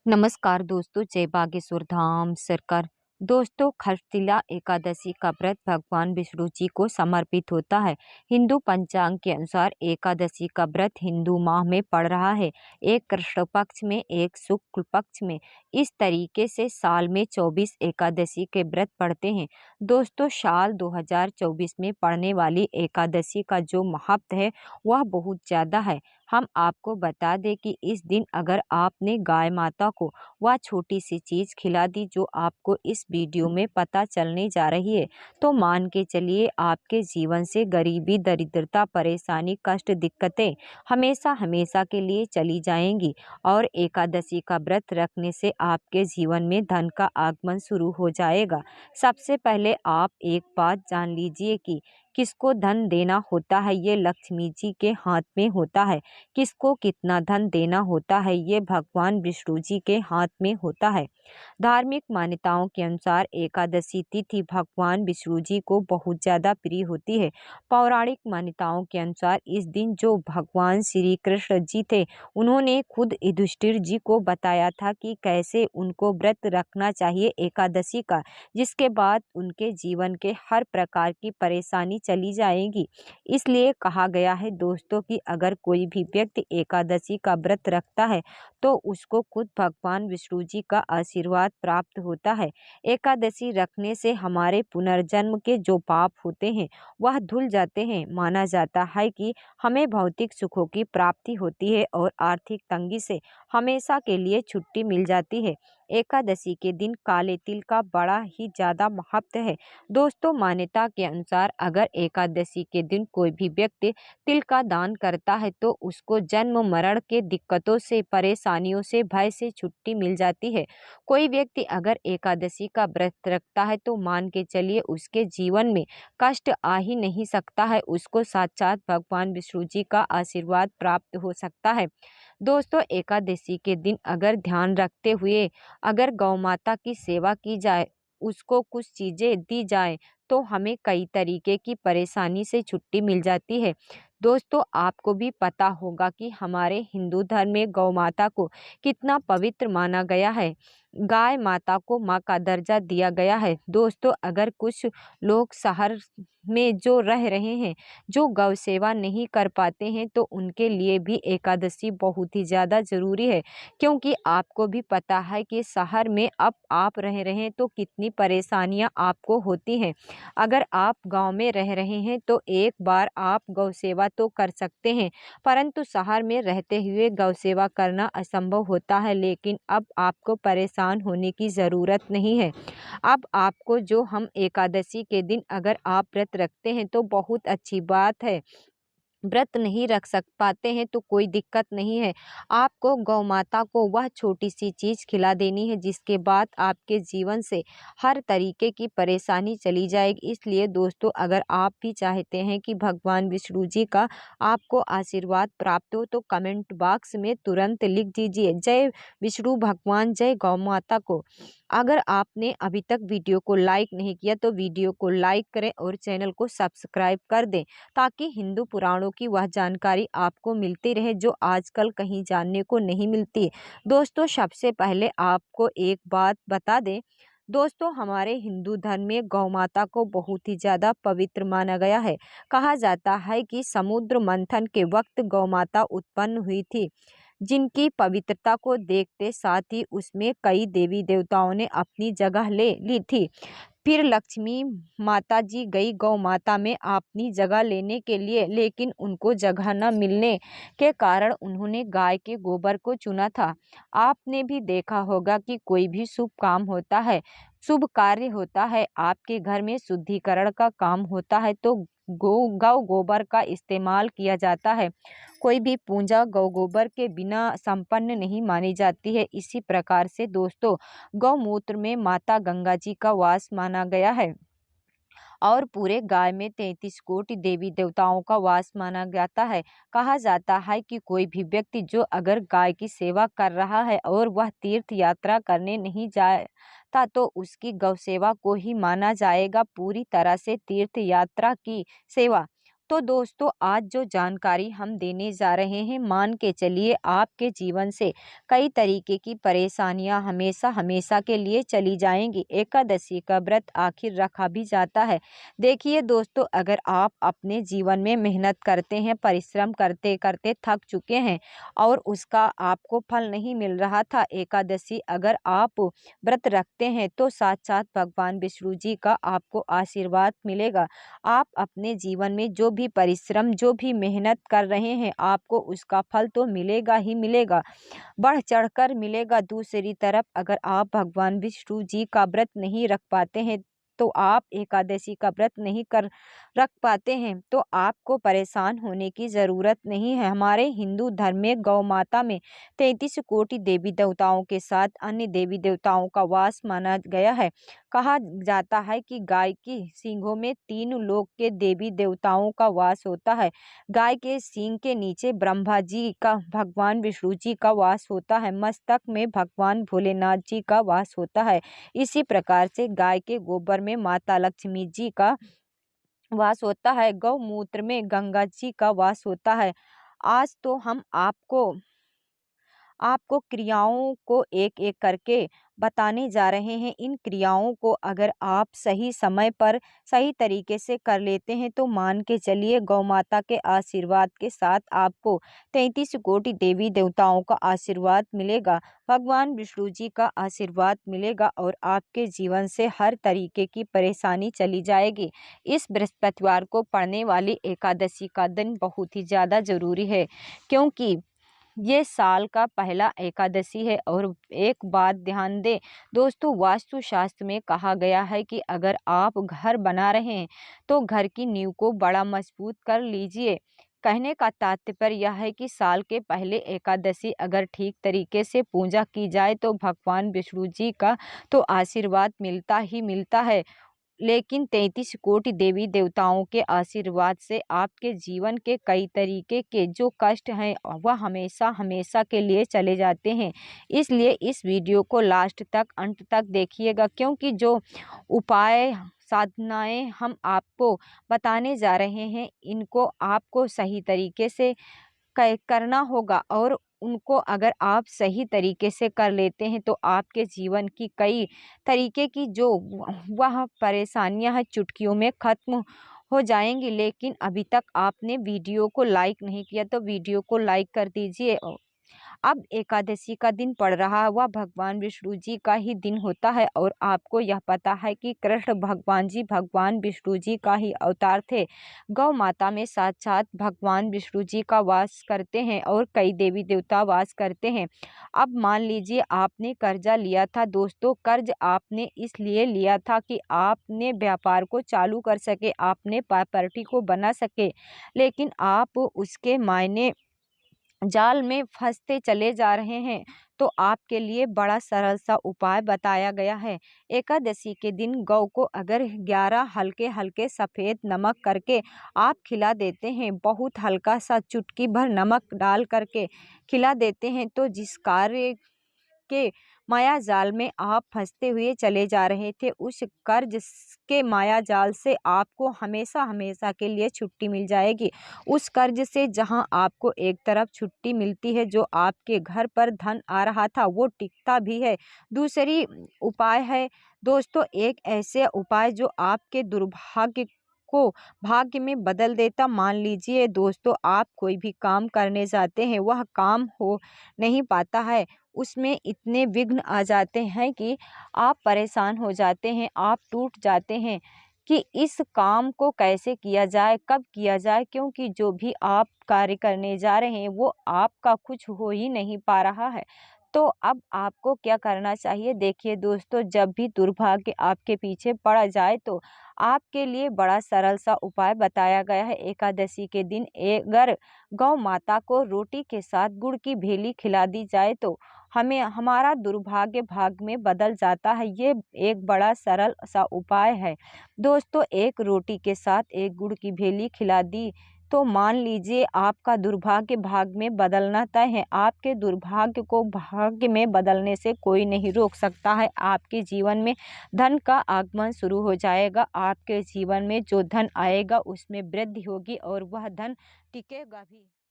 नमस्कार दोस्तों, जय बागेश्वर धाम सरकार। दोस्तों, खरतिला एकादशी का व्रत भगवान विष्णु जी को समर्पित होता है। हिंदू पंचांग के अनुसार एकादशी का व्रत हिंदू माह में पड़ रहा है, एक कृष्ण पक्ष में, एक शुक्ल पक्ष में। इस तरीके से साल में 24 एकादशी के व्रत पड़ते हैं। दोस्तों, साल 2024 में पड़ने वाली एकादशी का जो महत्व है वह बहुत ज़्यादा है। हम आपको बता दें कि इस दिन अगर आपने गाय माता को वह छोटी सी चीज़ खिला दी जो आपको इस वीडियो में पता चलने जा रही है, तो मान के चलिए आपके जीवन से गरीबी, दरिद्रता, परेशानी, कष्ट, दिक्कतें हमेशा हमेशा के लिए चली जाएंगी और एकादशी का व्रत रखने से आपके जीवन में धन का आगमन शुरू हो जाएगा। सबसे पहले आप एक बात जान लीजिए कि किसको धन देना होता है ये लक्ष्मी जी के हाथ में होता है। किसको कितना धन देना होता है ये भगवान विष्णु जी के हाथ में होता है। धार्मिक मान्यताओं के अनुसार एकादशी तिथि भगवान विष्णु जी को बहुत ज़्यादा प्रिय होती है। पौराणिक मान्यताओं के अनुसार इस दिन जो भगवान श्री कृष्ण जी थे, उन्होंने खुद युधिष्ठिर जी को बताया था कि कैसे उनको व्रत रखना चाहिए एकादशी का, जिसके बाद उनके जीवन के हर प्रकार की परेशानी चली जाएगी। इसलिए कहा गया है दोस्तों कि अगर कोई भी व्यक्ति एकादशी का व्रत रखता है तो उसको खुद भगवान विष्णु जी का आशीर्वाद प्राप्त होता है। एकादशी रखने से हमारे पुनर्जन्म के जो पाप होते हैं वह धुल जाते हैं। माना जाता है कि हमें भौतिक सुखों की प्राप्ति होती है और आर्थिक तंगी से हमेशा के लिए छुट्टी मिल जाती है। एकादशी के दिन काले तिल का बड़ा ही ज़्यादा महत्व है। दोस्तों, मान्यता के अनुसार अगर एकादशी के दिन कोई भी व्यक्ति तिल का दान करता है तो उसको जन्म मरण के दिक्कतों से, परेशानियों से, भय से छुट्टी मिल जाती है। कोई व्यक्ति अगर एकादशी का व्रत रखता है तो मान के चलिए उसके जीवन में कष्ट आ ही नहीं सकता है, उसको साक्षात भगवान विष्णु जी का आशीर्वाद प्राप्त हो सकता है। दोस्तों, एकादशी के दिन अगर ध्यान रखते हुए अगर गौ माता की सेवा की जाए, उसको कुछ चीज़ें दी जाए तो हमें कई तरीके की परेशानी से छुट्टी मिल जाती है। दोस्तों, आपको भी पता होगा कि हमारे हिंदू धर्म में गौ माता को कितना पवित्र माना गया है। गाय माता को माँ का दर्जा दिया गया है। दोस्तों, अगर कुछ लोग शहर में जो रह रहे हैं, जो गौ सेवा नहीं कर पाते हैं, तो उनके लिए भी एकादशी बहुत ही ज़्यादा ज़रूरी है, क्योंकि आपको भी पता है कि शहर में अब आप रह रहे हैं तो कितनी परेशानियां आपको होती हैं। अगर आप गांव में रह रहे हैं तो एक बार आप गौ सेवा तो कर सकते हैं, परंतु शहर में रहते हुए गौ सेवा करना असंभव होता है। लेकिन अब आपको परेशान होने की ज़रूरत नहीं है। अब आपको जो हम एकादशी के दिन अगर आप व्रत रखते हैं तो बहुत अच्छी बात है। व्रत नहीं रख पाते हैं तो कोई दिक्कत नहीं है। आपको गौ माता को वह छोटी सी चीज़ खिला देनी है जिसके बाद आपके जीवन से हर तरीके की परेशानी चली जाएगी। इसलिए दोस्तों, अगर आप भी चाहते हैं कि भगवान विष्णु जी का आपको आशीर्वाद प्राप्त हो तो कमेंट बॉक्स में तुरंत लिख दीजिए, जय विष्णु भगवान, जय गौ माता को। अगर आपने अभी तक वीडियो को लाइक नहीं किया तो वीडियो को लाइक करें और चैनल को सब्सक्राइब कर दें, ताकि हिंदू पुराणों की वह जानकारी आपको मिलती रहे जो आजकल कहीं जानने को नहीं मिलती। दोस्तों, सबसे पहले आपको एक बात बता दें। दोस्तों, हमारे हिंदू धर्म में गौ माता को बहुत ही ज़्यादा पवित्र माना गया है। कहा जाता है कि समुद्र मंथन के वक्त गौ माता उत्पन्न हुई थी, जिनकी पवित्रता को देखते साथ ही उसमें कई देवी देवताओं ने अपनी जगह ले ली थी। फिर लक्ष्मी माता जी गई गौ माता में अपनी जगह लेने के लिए, लेकिन उनको जगह न मिलने के कारण उन्होंने गाय के गोबर को चुना था। आपने भी देखा होगा कि कोई भी शुभ काम होता है, शुभ कार्य होता है, आपके घर में शुद्धिकरण का काम होता है तो गौ गोबर का इस्तेमाल किया जाता है। कोई भी पूजा गौ गोबर के बिना संपन्न नहीं मानी जाती है। इसी प्रकार से दोस्तों, गौमूत्र में माता गंगा जी का वास माना गया है और पूरे गाय में 33 कोटि देवी देवताओं का वास माना जाता है। कहा जाता है कि कोई भी व्यक्ति जो अगर गाय की सेवा कर रहा है और वह तीर्थ यात्रा करने नहीं जाता तो उसकी गौ सेवा को ही माना जाएगा पूरी तरह से तीर्थ यात्रा की सेवा। तो दोस्तों आज जो जानकारी हम देने जा रहे हैं, मान के चलिए आपके जीवन से कई तरीके की परेशानियां हमेशा हमेशा के लिए चली जाएंगी। एकादशी का व्रत आखिर रखा भी जाता है। देखिए दोस्तों, अगर आप अपने जीवन में मेहनत करते हैं, परिश्रम करते करते थक चुके हैं और उसका आपको फल नहीं मिल रहा था, एकादशी अगर आप व्रत रखते हैं तो साथ साथ भगवान विष्णु जी का आपको आशीर्वाद मिलेगा। आप अपने जीवन में जो भी परिश्रम, जो भी मेहनत कर रहे हैं, आपको उसका फल तो मिलेगा ही मिलेगा, बढ़ चढ़कर मिलेगा। दूसरी तरफ अगर आप भगवान विष्णु जी का व्रत नहीं रख पाते हैं, तो आप एकादशी का व्रत नहीं कर रख पाते हैं, तो आपको परेशान होने की ज़रूरत नहीं है। हमारे हिंदू धर्म में गौ माता में 33 कोटि देवी देवताओं के साथ अन्य देवी देवताओं का वास माना गया है। कहा जाता है कि गाय की सींगों में 3 लोक के देवी देवताओं का वास होता है। गाय के सींग के नीचे ब्रह्मा जी का, भगवान विष्णु जी का वास होता है। मस्तक में भगवान भोलेनाथ जी का वास होता है। इसी प्रकार से गाय के गोबर में माता लक्ष्मी जी का वास होता है। गौमूत्र में गंगा जी का वास होता है। आज तो हम आपको क्रियाओं को एक एक करके बताने जा रहे हैं। इन क्रियाओं को अगर आप सही समय पर सही तरीके से कर लेते हैं, तो मान के चलिए गौ माता के आशीर्वाद के साथ आपको 33 कोटि देवी देवताओं का आशीर्वाद मिलेगा, भगवान विष्णु जी का आशीर्वाद मिलेगा और आपके जीवन से हर तरीके की परेशानी चली जाएगी। इस बृहस्पतिवार को पड़ने वाली एकादशी का दिन बहुत ही ज़्यादा ज़रूरी है, क्योंकि ये साल का पहला एकादशी है। और एक बात ध्यान दें दोस्तों, वास्तु शास्त्र में कहा गया है कि अगर आप घर बना रहे हैं तो घर की नींव को बड़ा मजबूत कर लीजिए। कहने का तात्पर्य यह है कि साल के पहले एकादशी अगर ठीक तरीके से पूजा की जाए तो भगवान विष्णु जी का तो आशीर्वाद मिलता ही मिलता है, लेकिन 33 कोटि देवी देवताओं के आशीर्वाद से आपके जीवन के कई तरीके के जो कष्ट हैं वह हमेशा हमेशा के लिए चले जाते हैं। इसलिए इस वीडियो को लास्ट तक, अंत तक देखिएगा, क्योंकि जो उपाय, साधनाएं हम आपको बताने जा रहे हैं, इनको आपको सही तरीके से करना होगा। और उनको अगर आप सही तरीके से कर लेते हैं तो आपके जीवन की कई तरीके की जो वह परेशानियां हैं चुटकियों में ख़त्म हो जाएंगी। लेकिन अभी तक आपने वीडियो को लाइक नहीं किया तो वीडियो को लाइक कर दीजिए। अब एकादशी का दिन पड़ रहा है, वह भगवान विष्णु जी का ही दिन होता है और आपको यह पता है कि कृष्ण भगवान जी भगवान विष्णु जी का ही अवतार थे। गौ माता में साक्षात भगवान विष्णु जी का वास करते हैं और कई देवी देवता वास करते हैं। अब मान लीजिए आपने कर्जा लिया था दोस्तों, कर्ज आपने इसलिए लिया था कि आपने व्यापार को चालू कर सके, आपने प्रॉपर्टी को बना सके, लेकिन आप उसके मायने जाल में फंसते चले जा रहे हैं। तो आपके लिए बड़ा सरल सा उपाय बताया गया है। एकादशी के दिन गौ को अगर 11 हल्के हल्के सफ़ेद नमक करके आप खिला देते हैं, बहुत हल्का सा चुटकी भर नमक डाल करके खिला देते हैं, तो जिस कार्य के माया जाल में आप फंसते हुए चले जा रहे थे, उस कर्ज के माया जाल से आपको हमेशा हमेशा के लिए छुट्टी मिल जाएगी। उस कर्ज से जहां आपको एक तरफ छुट्टी मिलती है, जो आपके घर पर धन आ रहा था वो टिकता भी है। दूसरी उपाय है दोस्तों, एक ऐसे उपाय जो आपके दुर्भाग्य को भाग्य में बदल देता। मान लीजिए दोस्तों, आप कोई भी काम करने जाते हैं, वह काम हो नहीं पाता है, उसमें इतने विघ्न आ जाते हैं कि आप परेशान हो जाते हैं, आप टूट जाते हैं कि इस काम को कैसे किया जाए, कब किया जाए, क्योंकि जो भी आप कार्य करने जा रहे हैं वो आपका कुछ हो ही नहीं पा रहा है। तो अब आपको क्या करना चाहिए, देखिए दोस्तों, जब भी दुर्भाग्य आपके पीछे पड़ जाए तो आपके लिए बड़ा सरल सा उपाय बताया गया है। एकादशी के दिन अगर गौ माता को रोटी के साथ गुड़ की भेली खिला दी जाए तो हमें हमारा दुर्भाग्य भाग में बदल जाता है। ये एक बड़ा सरल सा उपाय है दोस्तों। एक रोटी के साथ एक गुड़ की भेली खिला दी तो मान लीजिए आपका दुर्भाग्य भाग्य में बदलना तय है। आपके दुर्भाग्य को भाग्य में बदलने से कोई नहीं रोक सकता है। आपके जीवन में धन का आगमन शुरू हो जाएगा। आपके जीवन में जो धन आएगा उसमें वृद्धि होगी और वह धन टिकेगा भी।